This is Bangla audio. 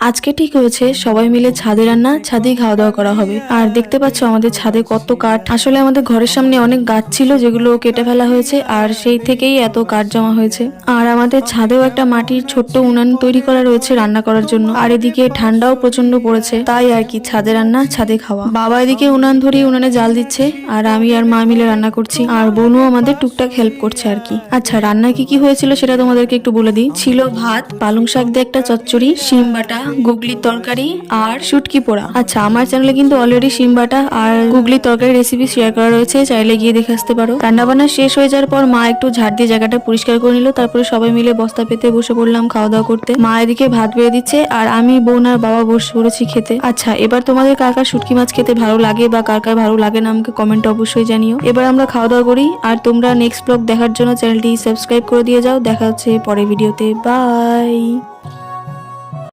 আজকে ঠিক হয়েছে সবাই মিলে ছাদে রান্না, ছাদেই খাওয়া দাওয়া করা হবে। আর দেখতে পাচ্ছ আমাদের ছাদে কত কাঠ। আসলে আমাদের ঘরের সামনে অনেক গাছ ছিল যেগুলো কেটে ফেলা হয়েছে, আর সেই থেকেই এত কাঠ জমা হয়েছে। আর আমাদের ছাদেও একটা মাটির ছোট্ট উনান তৈরি করা রয়েছে রান্না করার জন্য। আর এদিকে ঠান্ডাও প্রচন্ড পড়েছে, তাই আর কি ছাদে রান্না, ছাদে খাওয়া। বাবা এদিকে উনান ধরিয়ে উনানে জাল দিচ্ছে, আর আমি আর মা মিলে রান্না করছি। আর বোনও আমাদের টুকটাক হেল্প করছে আর কি। আচ্ছা, রান্না কি কি হয়েছিল সেটা তোমাদেরকে একটু বলে দিই। ছিল ভাত, পালং শাক দিয়ে একটা চচ্চড়ি, শিম বাটা, গুগলির তরকারি আর শুটকি পোড়া। আচ্ছা, আমার চ্যানেলে কিন্তু অলরেডি শিম বাটা আর গুগলির তরকারি রেসিপি শেয়ার করা রয়েছে, চাইলে গিয়ে দেখে আসতে পারো। রান্না বান্না শেষ হয়ে যাওয়ার পর মা একটু ঝাড় দিয়ে জায়গাটা পরিষ্কার করে নিল, তারপরে সবাই মিলে বস্তা পেতে বসে পড়লাম খাওয়া দাওয়া করতে। মা এদিকে ভাত বেড়ে দিচ্ছে, আর আমি, বোন আর বাবা বসে পড়েছি খেতে। আচ্ছা, এবার তোমাদের কার কার শুটকি মাছ খেতে ভালো লাগে বা কার কার ভালো লাগে না আমাকে কমেন্টে অবশ্যই জানিও। এবার আমরা খাওয়া দাওয়া করি, আর তোমরা নেক্সট ব্লগ দেখার জন্য চ্যানেলটি সাবস্ক্রাইব করে দিয়ে যাও। দেখা হচ্ছে পরের ভিডিওতে। বাই।